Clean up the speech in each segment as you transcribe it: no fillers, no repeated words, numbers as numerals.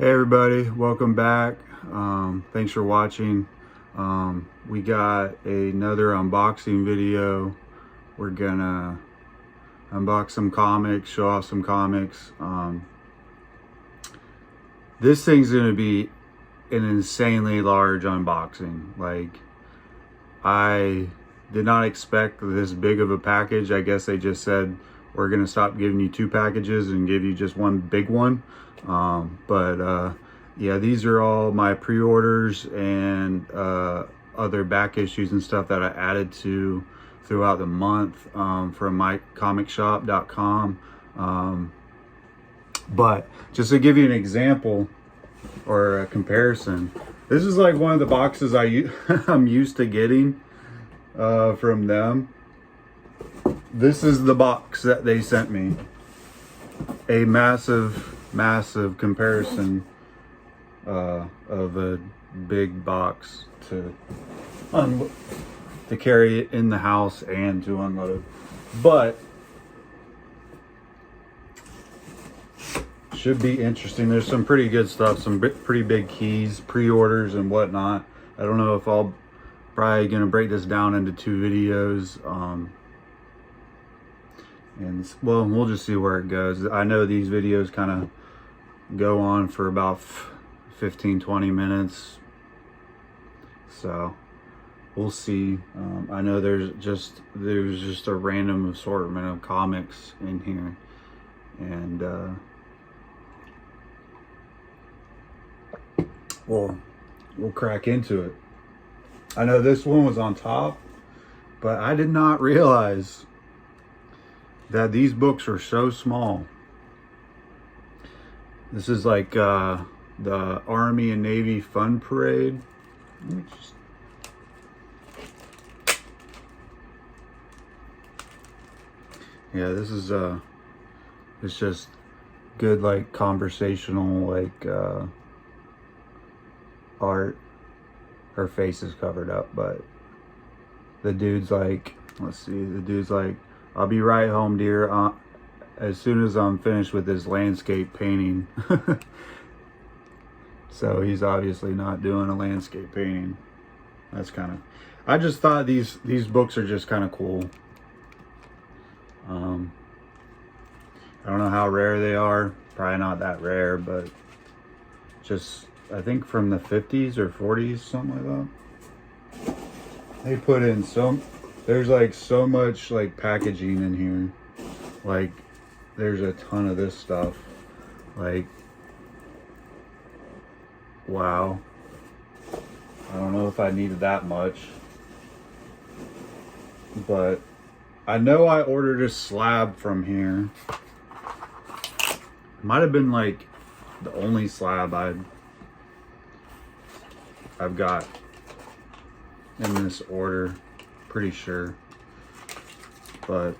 Hey everybody, welcome back. Thanks for watching. We got another unboxing video. We're gonna unbox some comics, show off some comics. This thing's gonna be an insanely large unboxing. Like, I did not expect this big of a package. I guess they just said we're gonna stop giving you 2 packages and give you just one big one. Yeah, these are all my pre-orders and other back issues and stuff that I added to throughout the month from mycomicshop.com. But just to give you an example or a comparison, this is like one of the boxes I'm used to getting from them. This is the box that they sent me. A massive comparison of a big box to carry it in the house and to unload. But should be interesting. There's some pretty good stuff, some pretty big keys, pre-orders and whatnot. I don't know if I'll probably gonna break this down into 2 videos. And well, we'll just see where it goes. I know these videos kind of go on for about 15-20 minutes, so we'll see. I know there's just a random assortment of comics in here, and we'll crack into it. I know this one was on top, but I did not realize that these books are so small. This is like the Army and Navy Fun Parade. Yeah, this is it's just good, like conversational, like art. Her face is covered up, but the dude's like, let's see, the dude's like, "I'll be right home, dear, as soon as I'm finished with this landscape painting." So he's obviously not doing a landscape painting. That's kind of, I just thought these books are just kind of cool. I don't know how rare they are. Probably not that rare, but just, I think from the 50s or 40s, something like that. They put in there's like so much like packaging in here. Like, there's a ton of this stuff. Like, wow. I don't know if I needed that much, but I know I ordered a slab from here. Might have been like the only slab I've got in this order, pretty sure. But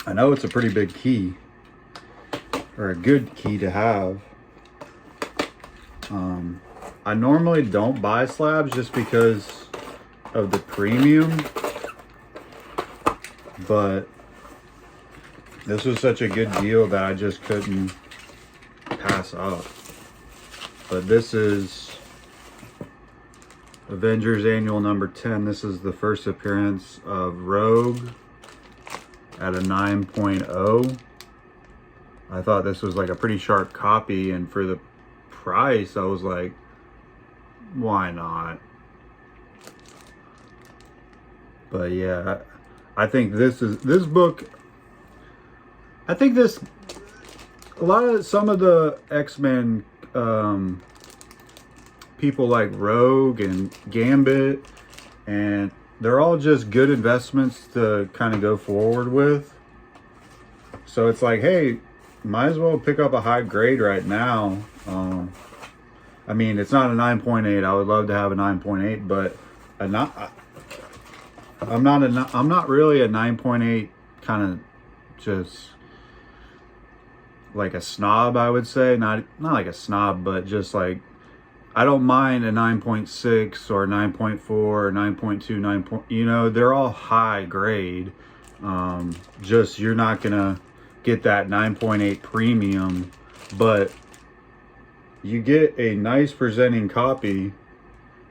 I know it's a pretty big key, or a good key to have. I normally don't buy slabs just because of the premium, but this was such a good deal that I just couldn't pass up. But this is Avengers Annual number 10. This is the first appearance of Rogue at a 9.0. I thought this was like a pretty sharp copy, and for the price, I was like, why not? But yeah, I think this book, I think some of the X-Men people like Rogue and Gambit, and they're all just good investments to kind of go forward with. So it's like, hey, might as well pick up a high grade right now. I mean, it's not a 9.8. I would love to have a 9.8, but I'm not really a 9.8 kind of just like a snob, I would say. Not like a snob, but just like, I don't mind a 9.6 or 9.4 or 9.2, you know, they're all high grade. Just, you're not gonna get that 9.8 premium, but you get a nice presenting copy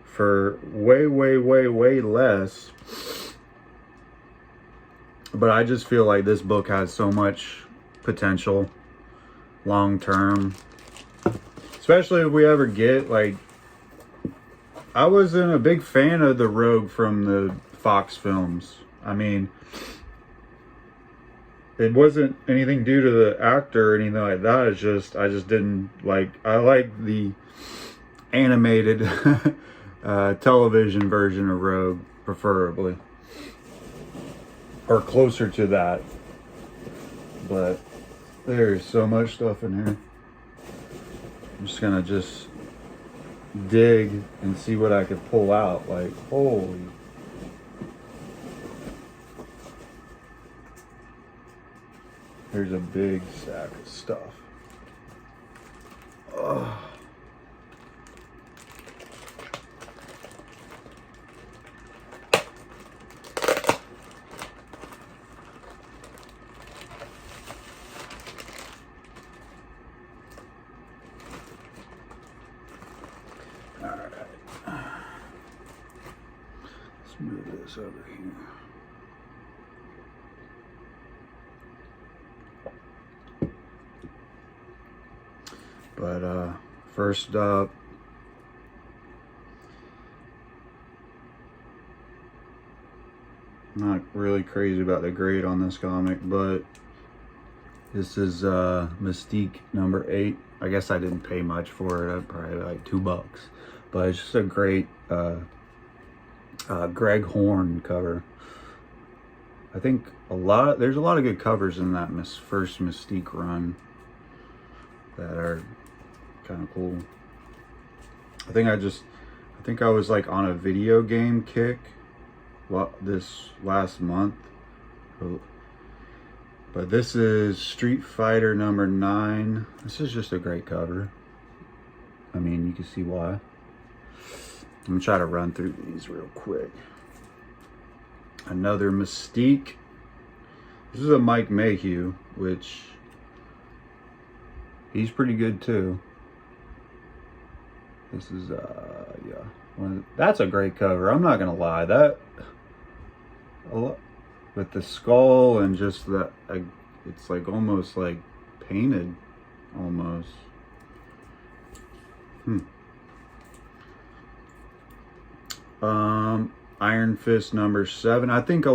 for way less. But I just feel like this book has so much potential long term, especially if we ever get, like, I wasn't a big fan of the Rogue from the Fox films. I mean, it wasn't anything due to the actor or anything like that. It's just, I just didn't like, I like the animated television version of Rogue, preferably. Or closer to that. But there's so much stuff in here. I'm just gonna dig and see what I could pull out. Like, holy. Here's a big stack of stuff. Ugh. Move this over here. But first up, I'm not really crazy about the grade on this comic, but this is Mystique number 8. I guess I didn't pay much for it, probably like $2, but it's just a great Greg Horn cover. I think there's a lot of good covers in that first Mystique run that are kind of cool. I think I was like on a video game kick this last month, but this is Street Fighter number 9. This is just a great cover. I mean, you can see why. I'm gonna try to run through these real quick. Another Mystique. This is a Mike Mayhew, which he's pretty good too. This is yeah, that's a great cover. I'm not gonna lie, that with the skull and just that, it's like almost like painted, almost. Iron Fist number 7. I think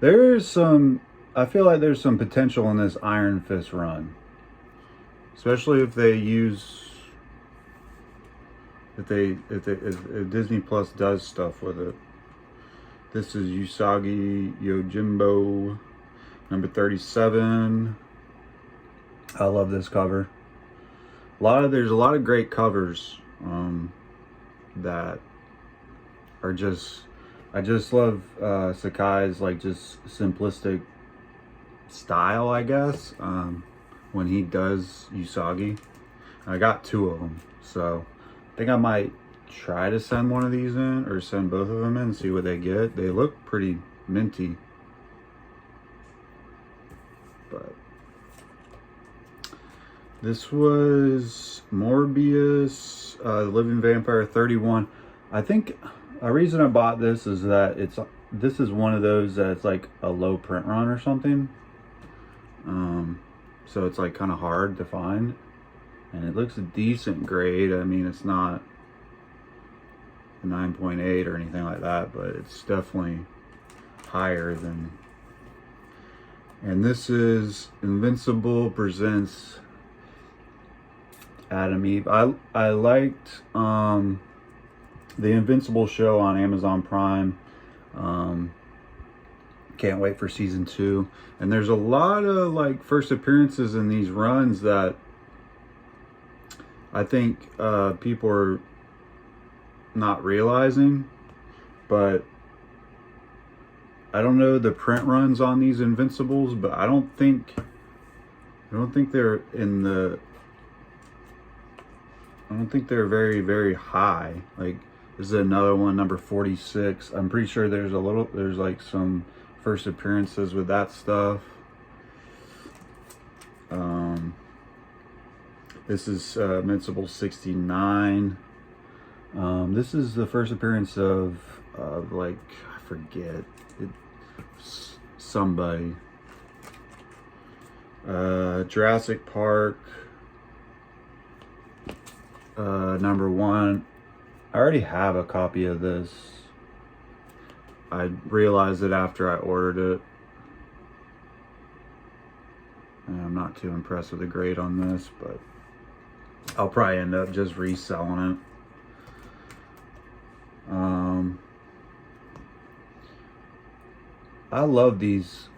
there's some, I feel like there's some potential in this Iron Fist run, especially if they use, if Disney Plus does stuff with it. This is Usagi Yojimbo number 37. I love this cover. There's a lot of great covers that are just, I just love Sakai's like just simplistic style, I guess, when he does Usagi. I got 2 of them, so I think I might try to send one of these in, or send both of them in and see what they get. They look pretty minty, but this was Morbius, Living Vampire 31. I think a reason I bought this is that this is one of those that's like a low print run or something. So it's like kind of hard to find, and it looks a decent grade. I mean, it's not a 9.8 or anything like that, but it's definitely higher than. And this is Invincible presents Adam Eve. I liked the Invincible show on Amazon Prime. Can't wait for season 2. And there's a lot of like first appearances in these runs that I think people are not realizing, but I don't know the print runs on these Invincibles, but I don't think they're in the, I don't think they're very high. Like, this is another one, number 46. I'm pretty sure there's like some first appearances with that stuff. This is Invincible 69. This is the first appearance of like, I forget, somebody. Jurassic Park, #1. I already have a copy of this. I realized it after I ordered it. And I'm not too impressed with the grade on this, but I'll probably end up just reselling it. I love these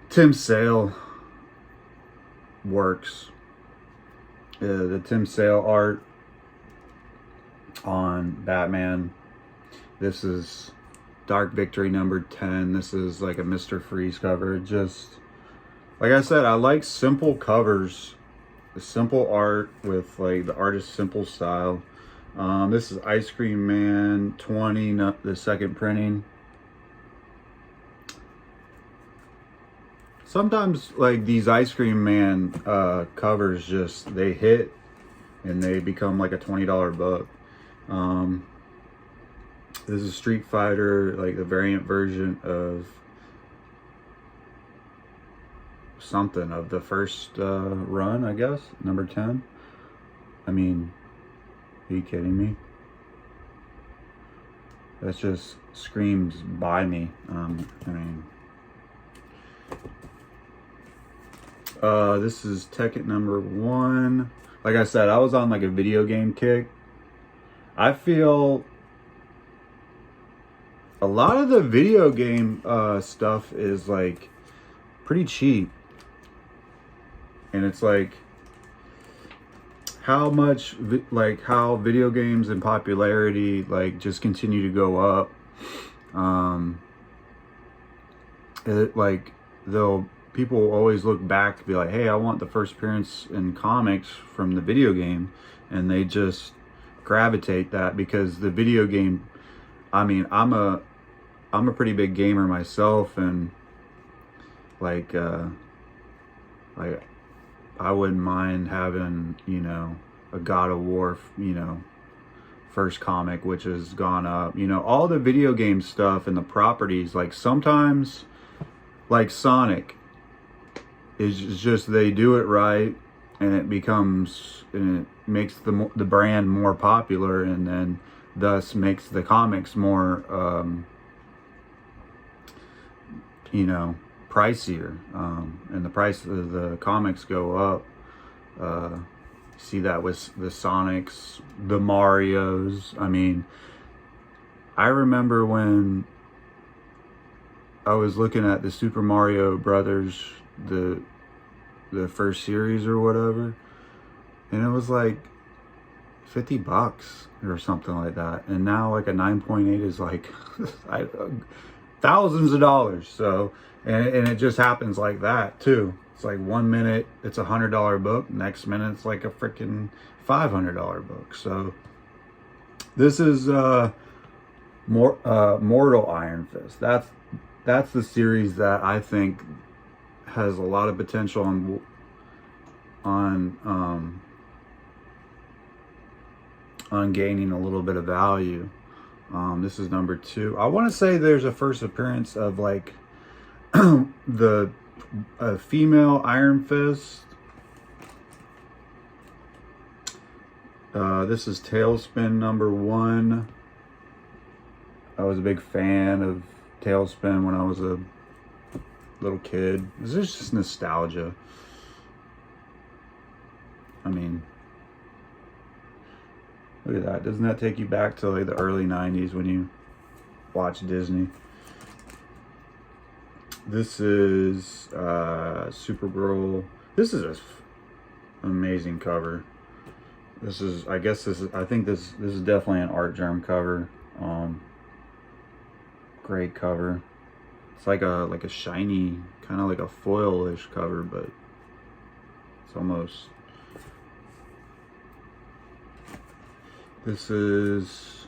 Tim Sale works. The Tim Sale art on Batman. This is Dark Victory #10. This is like a Mr. Freeze cover. Just like I said, I like simple covers, the simple art with like the artist's simple style. This is Ice Cream Man 20, the second printing. Sometimes like these Ice Cream Man covers just, they hit and they become like a $20 book. This is Street Fighter, like the variant version of something of the first run, I guess, #10. I mean, are you kidding me? That just screams buy me. I mean, this is Tekken #1. Like I said, I was on like a video game kick. I feel a lot of the video game stuff is like pretty cheap. And it's like how much, like how video games and popularity like just continue to go up. Like people always look back to be like, hey, I want the first appearance in comics from the video game, and they just gravitate that because the video game, I mean, I'm a pretty big gamer myself, and like I wouldn't mind having, you know, a God of War, you know, first comic, which has gone up, you know, all the video game stuff and the properties. Like sometimes like Sonic is just, they do it right and it becomes, and it makes the brand more popular, and then thus makes the comics more you know, pricier, and the price of the comics go up. See that with the Sonics, the Marios. I mean, I remember when I was looking at the Super Mario Brothers, the first series or whatever, and it was like $50 or something like that, and now like a 9.8 is like thousands of dollars. So and it just happens like that too. It's like 1 minute it's $100 book, next minute it's like a freaking $500 book. So this is Mortal Iron Fist. That's the series that I think has a lot of potential on gaining a little bit of value. This is #2. I want to say there's a first appearance of like the female Iron Fist. This is Tailspin #1. I was a big fan of Tailspin when I was a little kid. This is just nostalgia. I mean, look at that. Doesn't that take you back to like the early 90s when you watch Disney? This is Supergirl. This is an amazing cover. This is, I guess this is, I think this is definitely an Art Germ cover. Great cover. It's like a shiny, kind of like a foil-ish cover, but it's almost. This is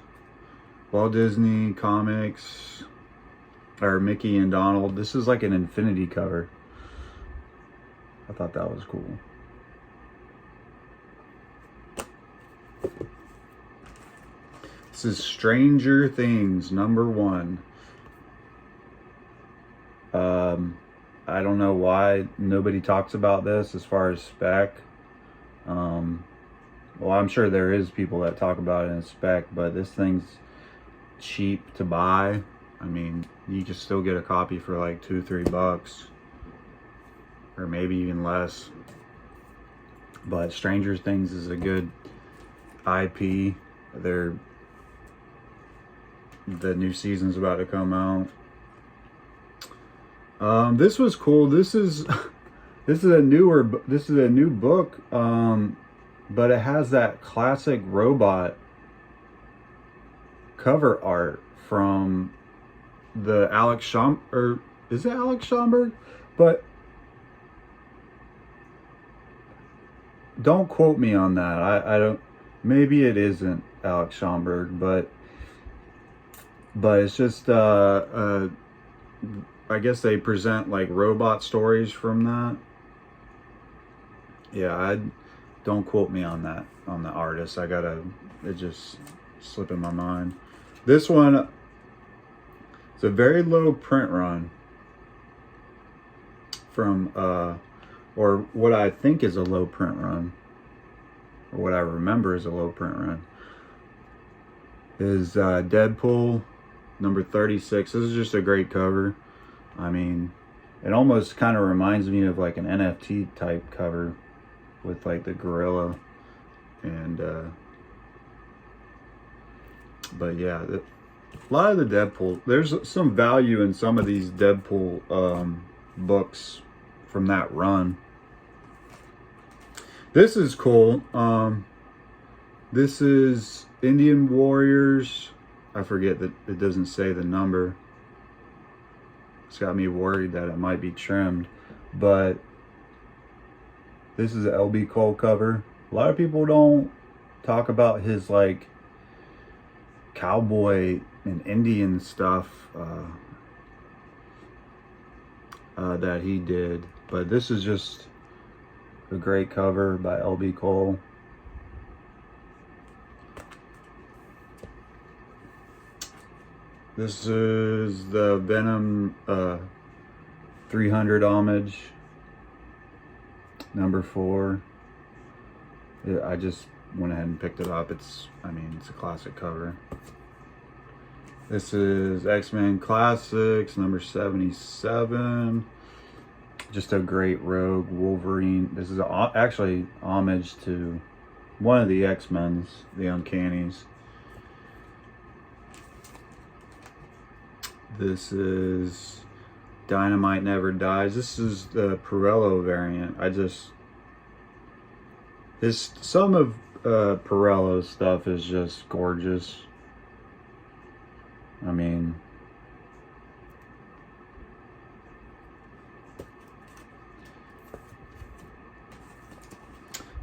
Walt Disney Comics, or Mickey and Donald. This is like an Infinity cover. I thought that was cool. This is Stranger Things #1. I don't know why nobody talks about this as far as spec. Well, I'm sure there is people that talk about it in spec, but this thing's cheap to buy. I mean, you can still get a copy for like $2-3, or maybe even less. But Stranger Things is a good IP. The new season's about to come out. This was cool. This is a new book. But it has that classic robot cover art from the Alex Schomburg, or is it Alex Schomburg? But don't quote me on that. I don't, maybe it isn't Alex Schomburg, but it's just I guess they present like robot stories from that. Yeah, don't quote me on that, on the artist. It just slipped in my mind. This one, it's a very low print run from, or what I think is a low print run, or what I remember is a low print run, is Deadpool #36. This is just a great cover. I mean, it almost kind of reminds me of like an NFT type cover, with like the gorilla, and but yeah, a lot of the Deadpool, there's some value in some of these Deadpool books from that run. This is cool. This is Indian Warriors. I forget that it doesn't say the number. It's got me worried that it might be trimmed, but this is an LB Cole cover. A lot of people don't talk about his like cowboy and Indian stuff that he did, but this is just a great cover by LB Cole. This is the Venom 300 homage. #4. Yeah, I just went ahead and picked it up. It's a classic cover. This is X-Men Classics #77. Just a great Rogue Wolverine. This is actually homage to one of the X-Men's, the Uncannies. This is Dynamite Never Dies. This is the Perello variant. Some of Perello's stuff is just gorgeous. I mean,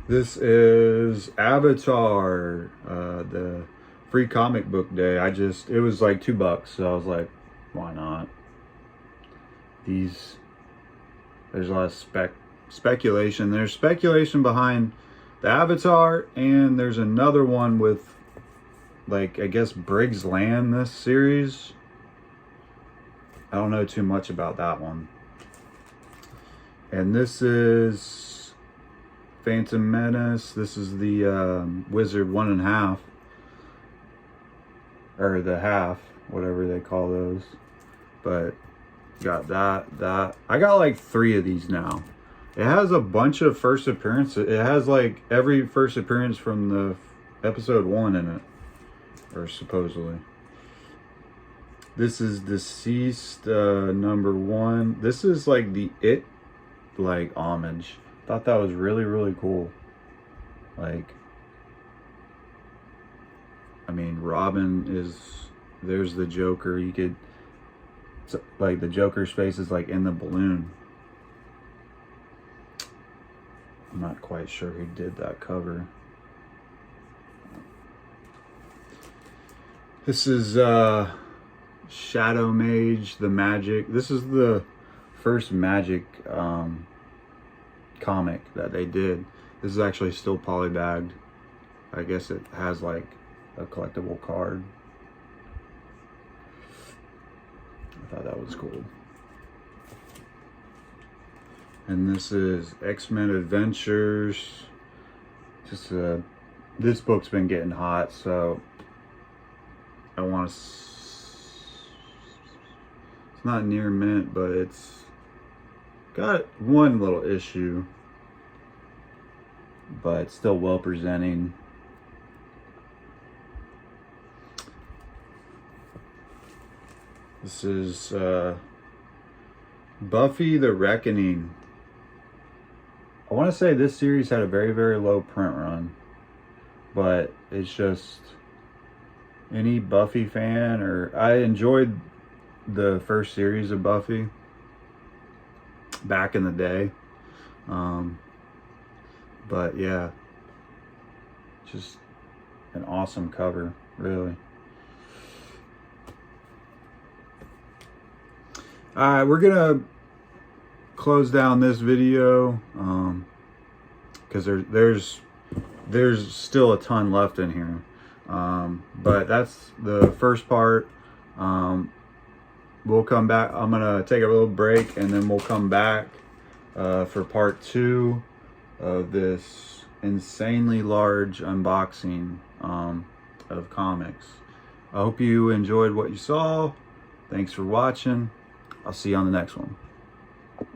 this is Avatar, the free comic book day. It was like $2, so I was like, why not? There's a lot of speculation. There's speculation behind the Avatar, and there's another one with, like, I guess Briggs Land, this series. I don't know too much about that one. And this is Phantom Menace. This is the Wizard 1.5, or the half, whatever they call those. But got that. I got like 3 of these now. It has a bunch of first appearances. It has like every first appearance from the episode 1 in it, or supposedly. This is Deceased #1. This is like the It like homage. Thought that was really, really cool. Like, I mean, Robin is, there's the Joker. You could, like, the Joker's face is like in the balloon. I'm not quite sure who did that cover. This is Shadow Mage, the Magic. This is the first Magic comic that they did. This is actually still polybagged. I guess it has like a collectible card. I thought that was cool. And this is XMen Adventures. Just this book's been getting hot, so I want to. It's not near mint, but it's got one little issue, but it's still well presenting. This is Buffy the Reckoning. I want to say this series had a very, very low print run, but it's just any Buffy fan, or I enjoyed the first series of Buffy back in the day. But yeah, just an awesome cover, really. Alright, we're gonna close down this video because there's still a ton left in here, but that's the first part. We'll come back. I'm gonna take a little break, and then we'll come back for part 2 of this insanely large unboxing of comics. I hope you enjoyed what you saw. Thanks for watching. I'll see you on the next one.